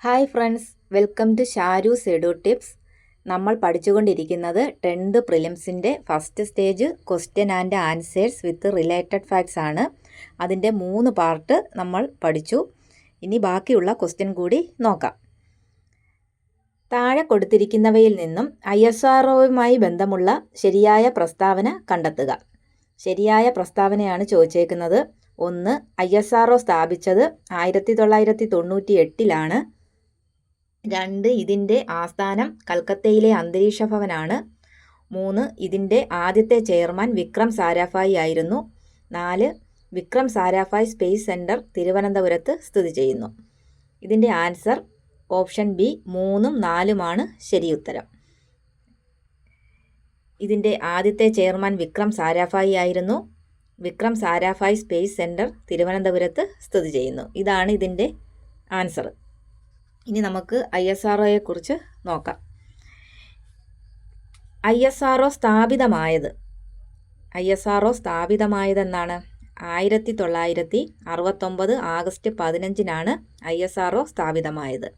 Hi friends, welcome to Sharu's edu tips. നമ്മൾ പഠിച്ചുകൊണ്ടിരിക്കുന്നത് 10th പ്രിലിംസിൻ്റെ first stage question and answers with related facts ആണ്. അതിൻ്റെ 3 പാർട്ട് നമ്മൾ പഠിച്ചു. ഇനി ബാക്കിയുള്ള ക്വസ്റ്റ്യൻ കൂടി നോക്കാം. താഴെ കൊടുത്തിരിക്കുന്നവയിൽ നിന്നും ISROയുമായി ബന്ധമുള്ള ശരിയായ പ്രസ്താവന കണ്ടെത്തുക. ശരിയായ പ്രസ്താവനയാണ് ചോദിച്ചേക്കുന്നത്. 1. ISRO സ്ഥാപിച്ചത് 1998-ലാണ്. 2. ഇതിൻ്റെ ആസ്ഥാനം കൽക്കത്തയിലെ അന്തരീക്ഷ ഭവനാണ്. 3. ഇതിൻ്റെ ആദ്യത്തെ ചെയർമാൻ വിക്രം സാരാഭായി ആയിരുന്നു. 4. വിക്രം സാരാഭായ് സ്പേസ് സെൻറ്റർ തിരുവനന്തപുരത്ത് സ്ഥിതി ചെയ്യുന്നു. ഇതിൻ്റെ ആൻസർ ഓപ്ഷൻ ബി 3ഉം 4ഉമാണ് ശരിയുത്തരം. ഇതിൻ്റെ ആദ്യത്തെ ചെയർമാൻ വിക്രം സാരാഭായി ആയിരുന്നു. വിക്രം സാരാഭായ് സ്പേസ് സെൻറ്റർ തിരുവനന്തപുരത്ത് സ്ഥിതി ചെയ്യുന്നു. ഇതാണ് ഇതിൻ്റെ ആൻസർ. ഇനി നമുക്ക് ISROയെക്കുറിച്ച് നോക്കാം. ISRO സ്ഥാപിതമായതെന്നാണ് 1969 ആഗസ്റ്റ് 15-നാണ് ISRO സ്ഥാപിതമായത്.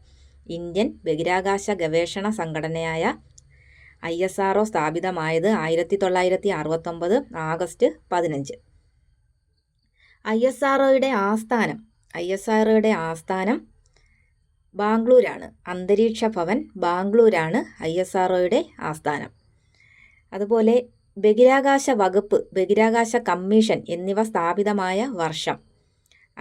ഇന്ത്യൻ ബഹിരാകാശ ഗവേഷണ സംഘടനയായ ISRO സ്ഥാപിതമായത് 1969 ആഗസ്റ്റ് 15. ISROയുടെ ആസ്ഥാനം ബാംഗ്ലൂരാണ്. അന്തരീക്ഷ ഭവൻ ബാംഗ്ലൂരാണ് ISROയുടെ ആസ്ഥാനം. അതുപോലെ ബഹിരാകാശ കമ്മീഷൻ എന്നിവ സ്ഥാപിതമായ വർഷം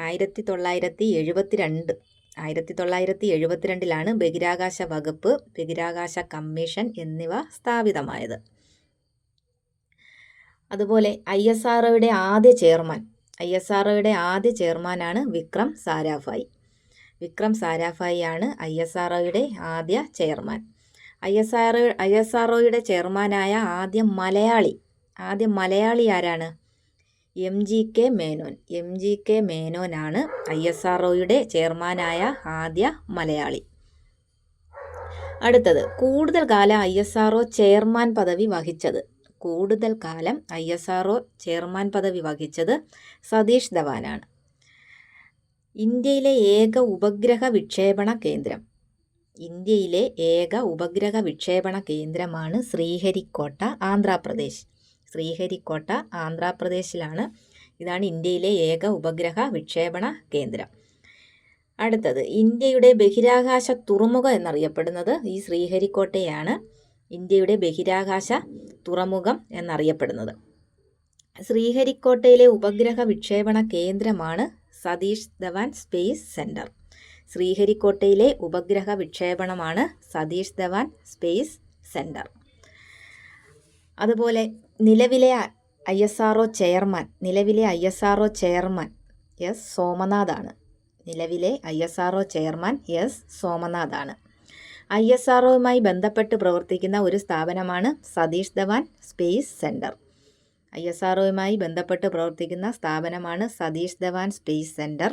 1972. 1972-ലാണ് ബഹിരാകാശ വകുപ്പ്, ബഹിരാകാശ കമ്മീഷൻ എന്നിവ സ്ഥാപിതമായത്. അതുപോലെ ISROയുടെ ആദ്യ ചെയർമാനാണ് വിക്രം സാരാഭായ്. വിക്രം സാരാഭായി ആണ് ISROയുടെ ആദ്യ ചെയർമാൻ. ISROയുടെ ചെയർമാനായ ആദ്യ മലയാളി ആരാണ്? MGK മേനോനാണ് ISROയുടെ ചെയർമാനായ ആദ്യ മലയാളി. അടുത്തത്, കൂടുതൽ കാലം ISRO ചെയർമാൻ പദവി വഹിച്ചത് സതീഷ് ധവാനാണ്. ഇന്ത്യയിലെ ഏക ഉപഗ്രഹ വിക്ഷേപണ കേന്ദ്രമാണ് ശ്രീഹരിക്കോട്ട, ആന്ധ്രാപ്രദേശിലാണ്. ഇതാണ് ഇന്ത്യയിലെ ഏക ഉപഗ്രഹ വിക്ഷേപണ കേന്ദ്രം. അടുത്തത്, ഇന്ത്യയുടെ ബഹിരാകാശ തുറമുഖം എന്നറിയപ്പെടുന്നത് ഈ ശ്രീഹരിക്കോട്ടയാണ്. ഇന്ത്യയുടെ ബഹിരാകാശ തുറമുഖം എന്നറിയപ്പെടുന്നത്. ശ്രീഹരിക്കോട്ടയിലെ ഉപഗ്രഹ വിക്ഷേപണ കേന്ദ്രമാണ് സതീഷ് ധവാൻ സ്പേസ് സെൻറ്റർ. ശ്രീഹരിക്കോട്ടയിലെ ഉപഗ്രഹ വിക്ഷേപണമാണ് സതീഷ് ധവാൻ സ്പേസ് സെൻറ്റർ. അതുപോലെ നിലവിലെ ISRO ചെയർമാൻ എസ് സോമനാഥാണ്. ISROയുമായി ബന്ധപ്പെട്ട് പ്രവർത്തിക്കുന്ന ഒരു സ്ഥാപനമാണ് സതീഷ് ധവാൻ സ്പേസ് സെൻറ്റർ. ISROയുമായി ബന്ധപ്പെട്ട് പ്രവർത്തിക്കുന്ന സ്ഥാപനമാണ് സതീഷ് ധവാൻ സ്പേസ് സെൻറ്റർ.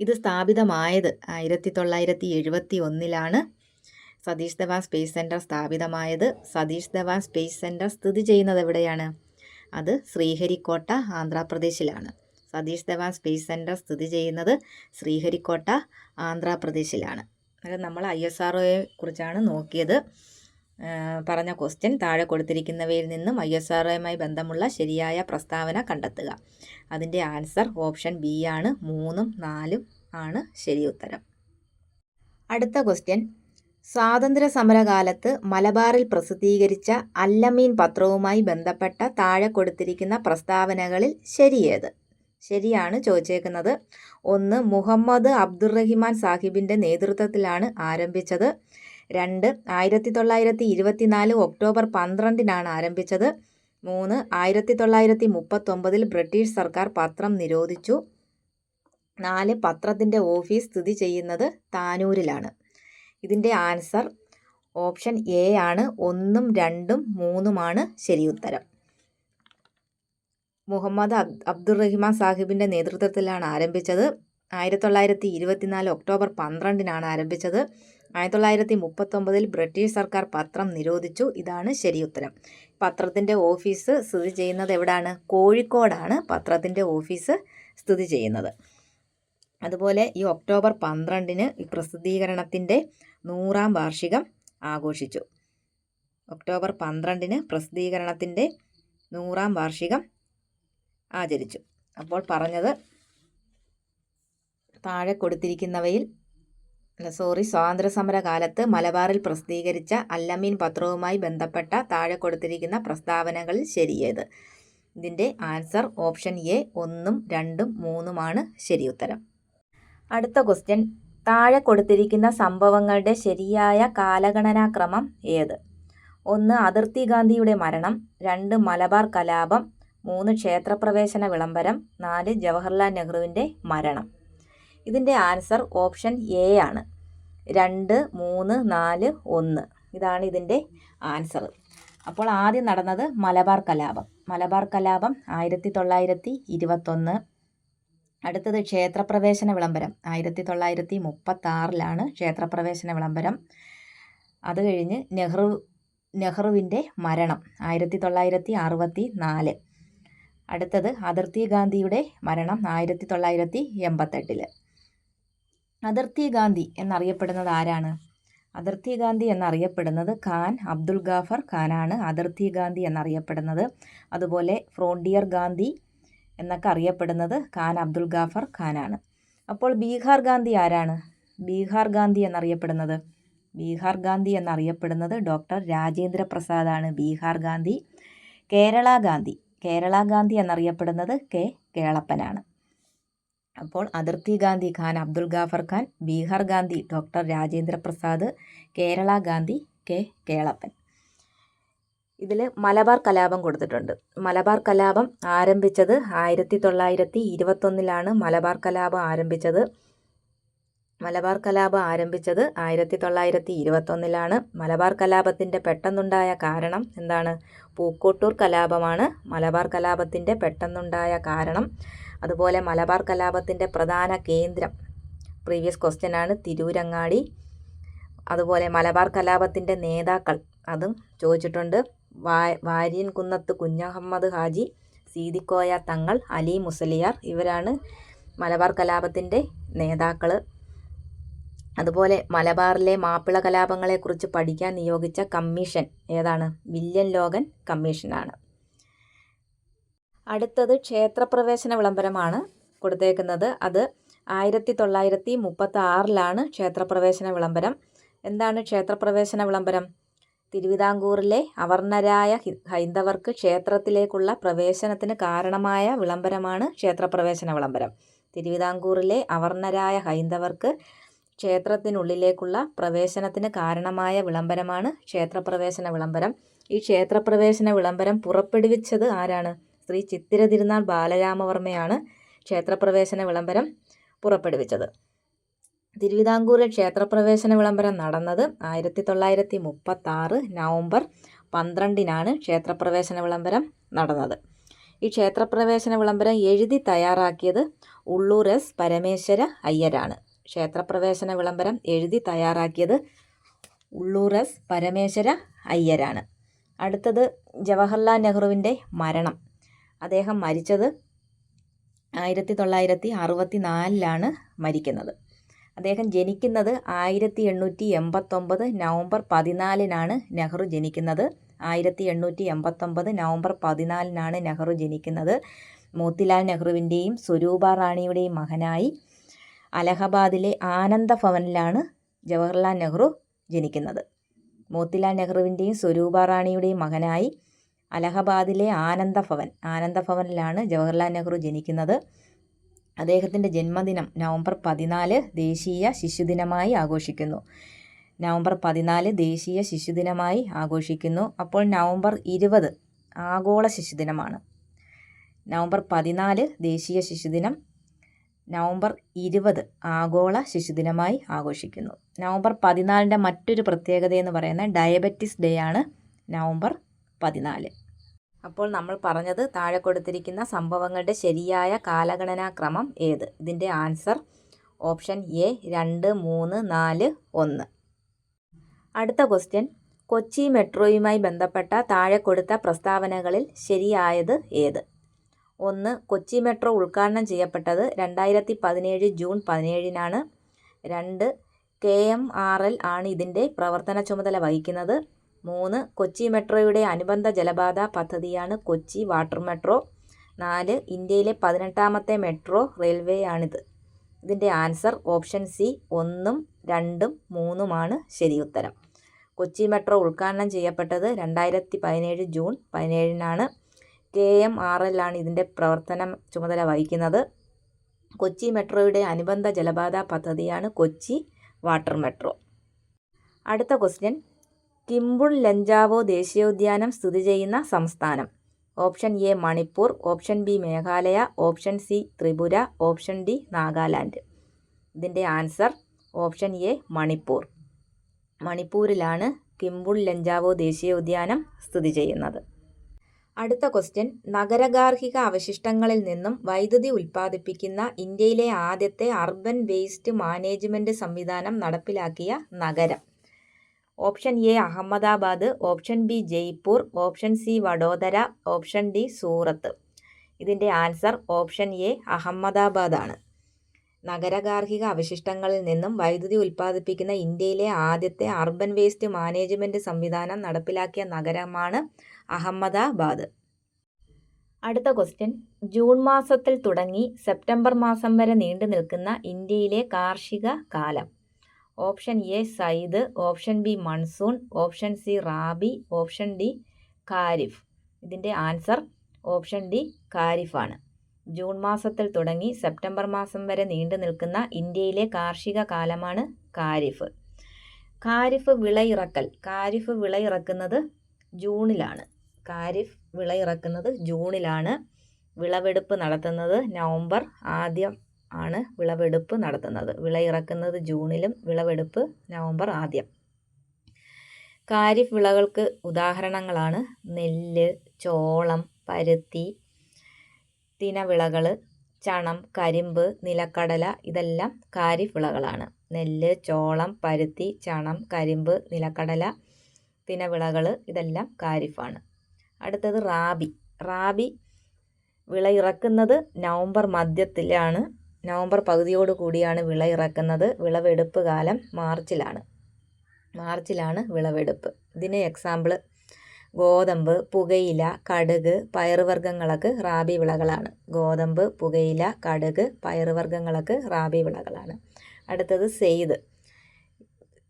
ഇത് സ്ഥാപിതമായത് 1971-ലാണ്. സതീഷ് ധവാൻ സ്പേസ് സെൻറ്റർ സ്ഥാപിതമായത്. സതീഷ് ധവാൻ സ്പേസ് സെൻറ്റർ സ്ഥിതി ചെയ്യുന്നത് എവിടെയാണ്? അത് ശ്രീഹരിക്കോട്ട, ആന്ധ്രാപ്രദേശിലാണ്. സതീഷ് ധവാൻ സ്പേസ് സെൻറ്റർ സ്ഥിതി ചെയ്യുന്നത് ശ്രീഹരിക്കോട്ട, ആന്ധ്രാപ്രദേശിലാണ്. അത് നമ്മൾ ISROയെ കുറിച്ചാണ് നോക്കിയത്. പറഞ്ഞ ക്വസ്റ്റ്യൻ താഴെ കൊടുത്തിരിക്കുന്നവയിൽ നിന്നും ISROയുമായി ബന്ധമുള്ള ശരിയായ പ്രസ്താവന കണ്ടെത്തുക. അതിൻ്റെ ആൻസർ ഓപ്ഷൻ ബി ആണ്. 3ഉം 4ഉം ആണ് ശരി ഉത്തരം. അടുത്ത ക്വസ്റ്റ്യൻ, സ്വാതന്ത്ര്യ സമരകാലത്ത് മലബാറിൽ പ്രസിദ്ധീകരിച്ച അല്ലമീൻ പത്രവുമായി ബന്ധപ്പെട്ട താഴെ കൊടുത്തിരിക്കുന്ന പ്രസ്താവനകളിൽ ശരിയേത്? ശരിയാണ് ചോദിച്ചേക്കുന്നത്. 1. മുഹമ്മദ് അബ്ദുറഹിമാൻ സാഹിബിൻ്റെ നേതൃത്വത്തിലാണ് ആരംഭിച്ചത്. 2. 1924 ഒക്ടോബർ 12-നാണ് ആരംഭിച്ചത്. 3. 1939 ബ്രിട്ടീഷ് സർക്കാർ പത്രം നിരോധിച്ചു. 4. പത്രത്തിൻ്റെ ഓഫീസ് സ്ഥിതി ചെയ്യുന്നത് താനൂരിലാണ്. ഇതിൻ്റെ ആൻസർ ഓപ്ഷൻ എ ആണ്. 1ഉം 2ഉം 3ഉമാണ് ശരിയുത്തരം. മുഹമ്മദ് അബ്ദുറഹിമാൻ സാഹിബിൻ്റെ നേതൃത്വത്തിലാണ് ആരംഭിച്ചത്. 1924 ഒക്ടോബർ 12-നാണ് ആരംഭിച്ചത്. 1939 ബ്രിട്ടീഷ് സർക്കാർ പത്രം നിരോധിച്ചു. ഇതാണ് ശരിയുത്തരം. പത്രത്തിൻ്റെ ഓഫീസ് സ്ഥിതി ചെയ്യുന്നത് എവിടെയാണ്? കോഴിക്കോടാണ് പത്രത്തിൻ്റെ ഓഫീസ് സ്ഥിതി ചെയ്യുന്നത്. അതുപോലെ ഈ ഒക്ടോബർ 12-ന് ഈ പ്രസിദ്ധീകരണത്തിൻ്റെ 100-ാം വാർഷികം ആഘോഷിച്ചു. ഒക്ടോബർ 12-ന് പ്രസിദ്ധീകരണത്തിൻ്റെ 100-ാം വാർഷികം ആചരിച്ചു. അപ്പോൾ പറഞ്ഞത് താഴെ കൊടുത്തിരിക്കുന്നവയിൽ സ്വാതന്ത്ര്യസമര കാലത്ത് മലബാറിൽ പ്രസിദ്ധീകരിച്ച അല്ലമീൻ പത്രവുമായി ബന്ധപ്പെട്ട താഴെ കൊടുത്തിരിക്കുന്ന പ്രസ്താവനകളിൽ ശരിയേത്? ഇതിൻ്റെ ആൻസർ ഓപ്ഷൻ എ 1, 2, 3 ശരി ഉത്തരം. അടുത്ത ക്വസ്റ്റ്യൻ, താഴെ കൊടുത്തിരിക്കുന്ന സംഭവങ്ങളുടെ ശരിയായ കാലഗണനാക്രമം ഏത്? 1 അതിർത്തി ഗാന്ധിയുടെ മരണം, 2 മലബാർ കലാപം, 3 ക്ഷേത്രപ്രവേശന വിളംബരം, 4 ജവഹർലാൽ നെഹ്റുവിൻ്റെ മരണം. ഇതിൻ്റെ ആൻസർ ഓപ്ഷൻ എ ആണ്. 2, 3, 4, 1 ഇതാണ് ഇതിൻ്റെ ആൻസർ. അപ്പോൾ ആദ്യം നടന്നത് മലബാർ കലാപം. മലബാർ കലാപം 1921. അടുത്തത് ക്ഷേത്രപ്രവേശന വിളംബരം 1936 ക്ഷേത്രപ്രവേശന വിളംബരം. അത് കഴിഞ്ഞ് നെഹ്റുവിൻ്റെ മരണം 1964. അടുത്തത് അതിർത്തി ഗാന്ധിയുടെ മരണം 1988. അതിർത്തി ഗാന്ധി എന്നറിയപ്പെടുന്നത് ആരാണ്? അതിർത്തി ഗാന്ധി എന്നറിയപ്പെടുന്നത് ഖാൻ അബ്ദുൽ ഗാഫർ ഖാനാണ് അതിർത്തി ഗാന്ധി എന്നറിയപ്പെടുന്നത്. അതുപോലെ ഫ്രോണ്ടിയർ ഗാന്ധി എന്നൊക്കെ അറിയപ്പെടുന്നത് ഖാൻ അബ്ദുൽ ഗാഫർ ഖാനാണ്. അപ്പോൾ ബീഹാർ ഗാന്ധി ആരാണ്? ബീഹാർ ഗാന്ധി എന്നറിയപ്പെടുന്നത് ഡോക്ടർ രാജേന്ദ്ര പ്രസാദാണ് ബീഹാർ ഗാന്ധി. കേരള ഗാന്ധി എന്നറിയപ്പെടുന്നത് കെ കേളപ്പനാണ്. അപ്പോൾ അതിർത്തി ഗാന്ധി ഖാൻ അബ്ദുൽ ഗാഫർ ഖാൻ, ബീഹാർ ഗാന്ധി ഡോക്ടർ രാജേന്ദ്ര പ്രസാദ്, കേരള ഗാന്ധി കെ കേളപ്പൻ. ഇതിൽ മലബാർ കലാപം കൊടുത്തിട്ടുണ്ട്. മലബാർ കലാപം ആരംഭിച്ചത് 1921 മലബാർ കലാപം ആരംഭിച്ചത് 1921 മലബാർ കലാപത്തിൻ്റെ പെട്ടെന്നുണ്ടായ കാരണം എന്താണ്? പൂക്കോട്ടൂർ കലാപമാണ് മലബാർ കലാപത്തിൻ്റെ പെട്ടെന്നുണ്ടായ കാരണം. അതുപോലെ മലബാർ കലാപത്തിൻ്റെ പ്രധാന കേന്ദ്രം പ്രീവിയസ് ക്വസ്റ്റ്യനാണ് തിരൂരങ്ങാടി. അതുപോലെ മലബാർ കലാപത്തിൻ്റെ നേതാക്കൾ അതും ചോദിച്ചിട്ടുണ്ട്. വാര്യൻകുന്നത്ത് കുഞ്ഞഹമ്മദ് ഹാജി, സീതിക്കോയ തങ്ങൾ, അലി മുസലിയാർ ഇവരാണ് മലബാർ കലാപത്തിൻ്റെ നേതാക്കൾ. അതുപോലെ മലബാറിലെ മാപ്പിള കലാപങ്ങളെക്കുറിച്ച് പഠിക്കാൻ നിയോഗിച്ച കമ്മീഷൻ ഏതാണ്? വില്യം ലോഗൻ കമ്മീഷനാണ്. അടുത്തത് ക്ഷേത്രപ്രവേശന വിളംബരമാണ് കൊടുത്തേക്കുന്നത്. അത് 1936 ക്ഷേത്രപ്രവേശന വിളംബരം. എന്താണ് ക്ഷേത്രപ്രവേശന വിളംബരം? തിരുവിതാംകൂറിലെ അവർണ്ണരായ ഹൈന്ദവർക്ക് ക്ഷേത്രത്തിലേക്കുള്ള പ്രവേശനത്തിന് കാരണമായ വിളംബരമാണ് ക്ഷേത്രപ്രവേശന വിളംബരം. തിരുവിതാംകൂറിലെ അവർണ്ണരായ ഹൈന്ദവർക്ക് ക്ഷേത്രത്തിനുള്ളിലേക്കുള്ള പ്രവേശനത്തിന് കാരണമായ വിളംബരമാണ് ക്ഷേത്രപ്രവേശന വിളംബരം. ഈ ക്ഷേത്രപ്രവേശന വിളംബരം പുറപ്പെടുവിച്ചത് ആരാണ്? ശ്രീ ചിത്തിര തിരുനാൾ ബാലരാമവർമ്മയാണ് ക്ഷേത്രപ്രവേശന വിളംബരം പുറപ്പെടുവിച്ചത്. തിരുവിതാംകൂറിൽ ക്ഷേത്രപ്രവേശന വിളംബരം നടന്നത് 1936 നവംബർ 12 ക്ഷേത്രപ്രവേശന വിളംബരം നടന്നത്. ഈ ക്ഷേത്രപ്രവേശന വിളംബരം എഴുതി തയ്യാറാക്കിയത് ഉള്ളൂർ എസ് പരമേശ്വര അയ്യരാണ്. ക്ഷേത്രപ്രവേശന വിളംബരം എഴുതി തയ്യാറാക്കിയത് ഉള്ളൂർ എസ് പരമേശ്വര അയ്യരാണ്. അടുത്തത് ജവഹർലാൽ നെഹ്റുവിൻ്റെ മരണം. അദ്ദേഹം മരിച്ചത് 1964 മരിക്കുന്നത്. അദ്ദേഹം ജനിക്കുന്നത് 1889 നവംബർ 14 നെഹ്റു ജനിക്കുന്നത്. 1889 നവംബർ 14 നെഹ്റു ജനിക്കുന്നത്. മോത്തിലാൽ നെഹ്റുവിൻ്റെയും സ്വരൂപ റാണിയുടെയും മകനായി അലഹബാദിലെ ആനന്ദ ഭവനിലാണ് ജവഹർലാൽ നെഹ്റു ജനിക്കുന്നത്. മോത്തിലാൽ നെഹ്റുവിൻ്റെയും സ്വരൂപ റാണിയുടെയും മകനായി അലഹബാദിലെ ആനന്ദ ഭവനിലാണ് ജവഹർലാൽ നെഹ്റു ജനിക്കുന്നത്. അദ്ദേഹത്തിൻ്റെ ജന്മദിനം നവംബർ 14 ദേശീയ ശിശുദിനമായി ആഘോഷിക്കുന്നു. നവംബർ 14 ദേശീയ ശിശുദിനമായി ആഘോഷിക്കുന്നു. അപ്പോൾ നവംബർ 20 ആഗോള ശിശുദിനമാണ്. നവംബർ 14 ദേശീയ ശിശുദിനം, നവംബർ 20 ആഗോള ശിശുദിനമായി ആഘോഷിക്കുന്നു. നവംബർ 14 മറ്റൊരു പ്രത്യേകത എന്ന് പറയുന്നത് ഡയബറ്റിസ് ഡേ ആണ് നവംബർ 14. അപ്പോൾ നമ്മൾ പറഞ്ഞത് താഴെ കൊടുത്തിരിക്കുന്ന സംഭവങ്ങളുടെ ശരിയായ കാലഗണനാക്രമം ഏത്? ഇതിൻ്റെ ആൻസർ ഓപ്ഷൻ എ 2, 3, 4, 1. അടുത്ത ക്വസ്റ്റ്യൻ, കൊച്ചി മെട്രോയുമായി ബന്ധപ്പെട്ട താഴെ കൊടുത്ത പ്രസ്താവനകളിൽ ശരിയായത് ഏത്? 1. കൊച്ചി മെട്രോ ഉദ്ഘാടനം ചെയ്യപ്പെട്ടത് 2017 ജൂൺ 17-നാണ്. 2. KMRL ആണ് ഇതിൻ്റെ പ്രവർത്തന ചുമതല വഹിക്കുന്നത്. 3. കൊച്ചി മെട്രോയുടെ അനുബന്ധ ജലപാത പദ്ധതിയാണ് കൊച്ചി വാട്ടർ മെട്രോ. 4. ഇന്ത്യയിലെ 18ാമത്തെ മെട്രോ റെയിൽവേയാണിത്. ഇതിൻ്റെ ആൻസർ ഓപ്ഷൻ സി 1, 2, 3 ശരി ഉത്തരം. കൊച്ചി മെട്രോ ഉദ്ഘാടനം ചെയ്യപ്പെട്ടത് 2017 ജൂൺ 17-നാണ്. KMRL ആണ് ഇതിൻ്റെ പ്രവർത്തന ചുമതല വഹിക്കുന്നത്. കൊച്ചി മെട്രോയുടെ അനുബന്ധ ജലപാത പദ്ധതിയാണ് കൊച്ചി വാട്ടർ മെട്രോ. അടുത്ത ക്വസ്റ്റ്യൻ, കിംബുൾ ലഞ്ചാവോ ദേശീയോദ്യാനം സ്ഥിതി ചെയ്യുന്ന സംസ്ഥാനം. Option A Manipur, option B Meghalaya, option C Tripura, option D Nagaland. ഇതിൻ്റെ ആൻസർ ഓപ്ഷൻ എ മണിപ്പൂർ. മണിപ്പൂരിലാണ് കിംബുൾ ലഞ്ചാവോ ദേശീയോദ്യാനം സ്ഥിതി ചെയ്യുന്നത്. അടുത്ത ക്വസ്റ്റ്യൻ, നഗരഗാർഹിക അവശിഷ്ടങ്ങളിൽ നിന്നും വൈദ്യുതി ഉൽപ്പാദിപ്പിക്കുന്ന ഇന്ത്യയിലെ ആദ്യത്തെ അർബൻ വേസ്റ്റ് മാനേജ്മെൻറ്റ് സംവിധാനം നടപ്പിലാക്കിയ നഗരം. Option A Ahmedabad, option B Jaipur, option C Vadodara, option D Surat. ഇതിൻ്റെ ആൻസർ ഓപ്ഷൻ എ അഹമ്മദാബാദ് ആണ്. നഗരഗാർഹിക അവശിഷ്ടങ്ങളിൽ നിന്നും വൈദ്യുതി ഉൽപ്പാദിപ്പിക്കുന്ന ഇന്ത്യയിലെ ആദ്യത്തെ അർബൻ വേസ്റ്റ് മാനേജ്മെൻറ്റ് സംവിധാനം നടപ്പിലാക്കിയ നഗരമാണ് അഹമ്മദാബാദ്. അടുത്ത ക്വസ്റ്റ്യൻ, ജൂൺ മാസത്തിൽ തുടങ്ങി സെപ്റ്റംബർ മാസം വരെ നീണ്ടു നിൽക്കുന്ന ഇന്ത്യയിലെ കാർഷിക കാലം. Option A Zaid, option B monsoon, option C rabi, option D kharif. ഇതിൻ്റെ ആൻസർ ഓപ്ഷൻ ഡി ഖാരിഫ് ആണ്. ജൂൺ മാസത്തിൽ തുടങ്ങി സെപ്റ്റംബർ മാസം വരെ നീണ്ടു നിൽക്കുന്ന ഇന്ത്യയിലെ കാർഷിക കാലമാണ് ഖാരിഫ്. ഖാരിഫ് വിളയിറക്കുന്നത് ജൂണിലാണ്. വിളവെടുപ്പ് നടത്തുന്നത് നവംബർ ആദ്യം ആണ് വിളവെടുപ്പ് നടത്തുന്നത്. വിളയിറക്കുന്നത് ജൂണിലും വിളവെടുപ്പ് നവംബർ ആദ്യം. ഖാരിഫ് വിളകൾക്ക് ഉദാഹരണങ്ങളാണ് നെല്ല്, ചോളം, പരുത്തി, തിനവിളകൾ, ചണം, കരിമ്പ്, നിലക്കടല. ഇതെല്ലാം ഖാരിഫ് വിളകളാണ്. നെല്ല്, ചോളം, പരുത്തി, ചണം, കരിമ്പ്, നിലക്കടല, തിനവിളകൾ ഇതെല്ലാം ഖാരിഫാണ്. അടുത്തത് റാബി വിളയിറക്കുന്നത് നവംബർ മധ്യത്തിലാണ്. നവംബർ പകുതിയോട് കൂടിയാണ് വിളയിറക്കുന്നത്. വിളവെടുപ്പ് കാലം മാർച്ചിലാണ് വിളവെടുപ്പ്. ഇതിന് എക്സാമ്പിൾ ഗോതമ്പ്, പുകയില, കടുക്, പയറുവർഗ്ഗങ്ങളൊക്കെ റാബി വിളകളാണ്. ഗോതമ്പ്, പുകയില, കടുക്, പയറുവർഗ്ഗങ്ങളൊക്കെ റാബി വിളകളാണ്. അടുത്തത് സെയ്ദ്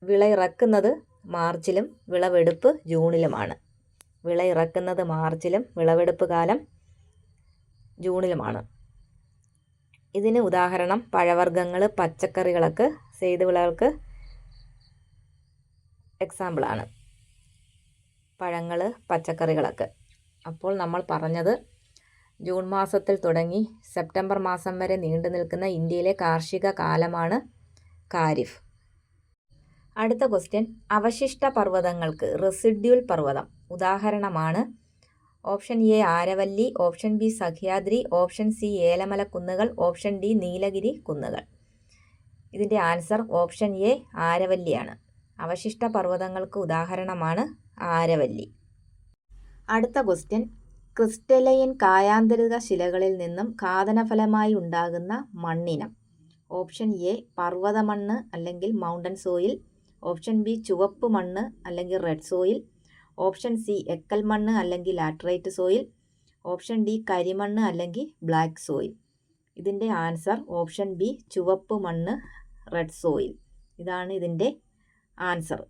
വിളയിറക്കുന്നത് മാർച്ചിലും വിളവെടുപ്പ് ജൂണിലുമാണ്. വിളയിറക്കുന്നത് മാർച്ചിലും വിളവെടുപ്പ് കാലം ജൂണിലുമാണ്. ഇതിന് ഉദാഹരണം പഴവർഗ്ഗങ്ങൾ, പച്ചക്കറികളൊക്കെ സെയ്ദ് വിളകൾക്ക് എക്സാമ്പിളാണ്. പഴങ്ങൾ, പച്ചക്കറികളൊക്കെ. അപ്പോൾ നമ്മൾ പറഞ്ഞത് ജൂൺ മാസത്തിൽ തുടങ്ങി സെപ്റ്റംബർ മാസം വരെ നീണ്ടു നിൽക്കുന്ന ഇന്ത്യയിലെ കാർഷിക കാലമാണ് ഖാരിഫ്. അടുത്ത ക്വസ്റ്റ്യൻ, അവശിഷ്ട പർവ്വതങ്ങൾക്ക് റെസിഡ്യൂൽ പർവ്വതം ഉദാഹരണമാണ്. Option A Aravalli, option B Sahyadri, option C Elamala കുന്നുകൾ, ഓപ്ഷൻ ഡി നീലഗിരി കുന്നുകൾ. ഇതിൻ്റെ ആൻസർ ഓപ്ഷൻ എ ആരവല്ലിയാണ്. അവശിഷ്ട പർവ്വതങ്ങൾക്ക് ഉദാഹരണമാണ് ആരവല്ലി. അടുത്ത ക്വസ്റ്റ്യൻ, ക്രിസ്റ്റലൈൻ കായാന്തരിക ശിലകളിൽ നിന്നും ഖാദനഫലമായി ഉണ്ടാകുന്ന മണ്ണിനം. ഓപ്ഷൻ എ പർവ്വത മണ്ണ് അല്ലെങ്കിൽ മൗണ്ടൻ സോയിൽ, ഓപ്ഷൻ ബി ചുവപ്പ് മണ്ണ് അല്ലെങ്കിൽ റെഡ് സോയിൽ, ഓപ്ഷൻ സി എക്കൽ മണ്ണ് അല്ലെങ്കിൽ ലാറ്ററൈറ്റ് സോയിൽ, ഓപ്ഷൻ ഡി കരിമണ്ണ് അല്ലെങ്കിൽ ബ്ലാക്ക് സോയിൽ. ഇതിൻ്റെ ആൻസർ ഓപ്ഷൻ ബി ചുവപ്പ് മണ്ണ് റെഡ് സോയിൽ. ഇതാണ് ഇതിൻ്റെ ആൻസർ.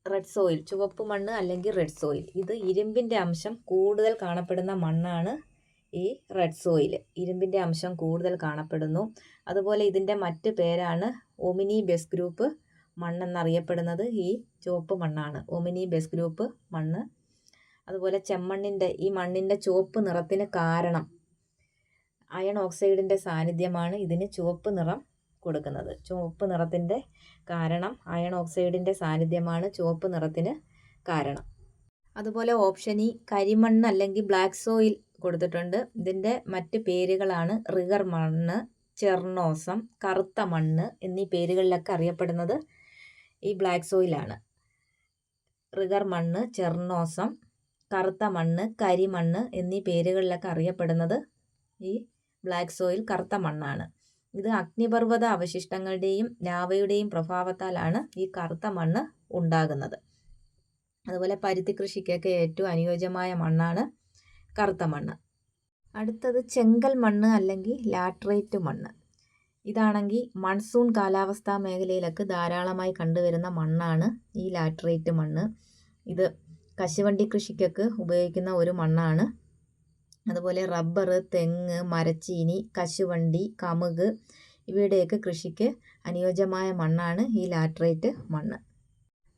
റെഡ് സോയിൽ, ചുവപ്പ് മണ്ണ് അല്ലെങ്കിൽ റെഡ് സോയിൽ. ഇത് ഇരുമ്പിൻ്റെ അംശം കൂടുതൽ കാണപ്പെടുന്ന മണ്ണാണ് ഈ റെഡ് സോയിൽ. ഇരുമ്പിൻ്റെ അംശം കൂടുതൽ കാണപ്പെടുന്നു. അതുപോലെ ഇതിൻ്റെ മറ്റ് പേരാണ് ഒമിനി ബേസ് ഗ്രൂപ്പ് മണ്ണെന്നറിയപ്പെടുന്നത് ഈ ചുവപ്പ് മണ്ണാണ്. ഒമിനി ബേസ് ഗ്രൂപ്പ് മണ്ണ്. അതുപോലെ ഈ മണ്ണിൻ്റെ ചുവപ്പ് നിറത്തിന് കാരണം അയൺ ഓക്സൈഡിൻ്റെ സാന്നിധ്യമാണ് ഇതിന് ചുവപ്പ് നിറം കൊടുക്കുന്നത്. ചുവപ്പ് നിറത്തിൻ്റെ കാരണം അയൺ ഓക്സൈഡിൻ്റെ സാന്നിധ്യമാണ് ചുവപ്പ് നിറത്തിന് കാരണം. അതുപോലെ ഓപ്ഷൻ ഇ കരിമണ്ണ് അല്ലെങ്കിൽ ബ്ലാക്ക് സോയിൽ കൊടുത്തിട്ടുണ്ട്. ഇതിൻ്റെ മറ്റ് പേരുകളാണ് റിഗർ മണ്ണ്, ചെർണോസം, കറുത്ത മണ്ണ് എന്നീ പേരുകളിലൊക്കെ അറിയപ്പെടുന്നത് ഈ ബ്ലാക്ക് സോയിലാണ്. റിഗർ മണ്ണ്, ചെർണോസം, കറുത്ത മണ്ണ്, കരിമണ്ണ് എന്നീ പേരുകളിലൊക്കെ അറിയപ്പെടുന്നത് ഈ ബ്ലാക്ക് സോയിൽ കറുത്ത മണ്ണാണ്. ഇത് അഗ്നിപർവ്വത അവശിഷ്ടങ്ങളുടെയും ലാവയുടെയും പ്രഭാവത്താലാണ് ഈ കറുത്ത മണ്ണ് ഉണ്ടാകുന്നത്. അതുപോലെ പരുത്തി കൃഷിക്കൊക്കെ ഏറ്റവും അനുയോജ്യമായ മണ്ണാണ് കറുത്ത മണ്ണ്. അടുത്തത് ചെങ്കൽ മണ്ണ് അല്ലെങ്കിൽ ലാറ്ററൈറ്റ് മണ്ണ്. ഇതാണെങ്കിൽ മൺസൂൺ കാലാവസ്ഥാ മേഖലയിലൊക്കെ ധാരാളമായി കണ്ടുവരുന്ന മണ്ണാണ് ഈ ലാറ്ററൈറ്റ് മണ്ണ്. ഇത് കശുവണ്ടി കൃഷിക്കൊക്കെ ഉപയോഗിക്കുന്ന ഒരു മണ്ണാണ്. അതുപോലെ റബ്ബർ, തെങ്ങ്, മരച്ചീനി, കശുവണ്ടി, കമുക് ഇവയുടെയൊക്കെ കൃഷിക്ക് അനുയോജ്യമായ മണ്ണാണ് ഈ ലാറ്ററൈറ്റ് മണ്ണ്.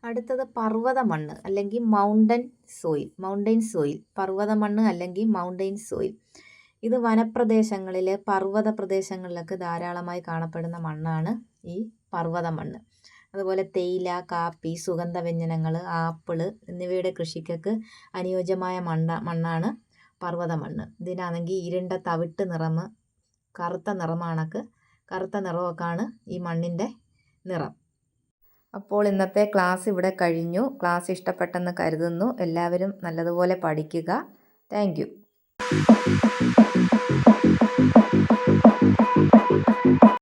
അടുത്തത് പർവ്വത മണ്ണ് അല്ലെങ്കിൽ മൗണ്ടൈൻ സോയിൽ പർവ്വത മണ്ണ് അല്ലെങ്കിൽ മൗണ്ടൈൻ സോയിൽ. ഇത് വനപ്രദേശങ്ങളിൽ, പർവ്വത പ്രദേശങ്ങളിലൊക്കെ ധാരാളമായി കാണപ്പെടുന്ന മണ്ണാണ് ഈ പർവ്വത മണ്ണ്. അതുപോലെ തേയില, കാപ്പി, സുഗന്ധവ്യഞ്ജനങ്ങൾ, ആപ്പിള് എന്നിവയുടെ കൃഷിക്കൊക്കെ അനുയോജ്യമായ മണ്ണാണ് പർവ്വത മണ്ണ്. ഇതിനാണെങ്കിൽ ഇരുണ്ട തവിട്ട് നിറം, കറുത്ത നിറമൊക്കെയാണ് ഈ മണ്ണിൻ്റെ നിറം. അപ്പോൾ ഇന്നത്തെ ക്ലാസ് ഇവിടെ കഴിഞ്ഞു. ക്ലാസ് ഇഷ്ടപ്പെട്ടെന്ന് കരുതുന്നു. എല്ലാവരും നല്ലതുപോലെ പഠിക്കുക. Thank you.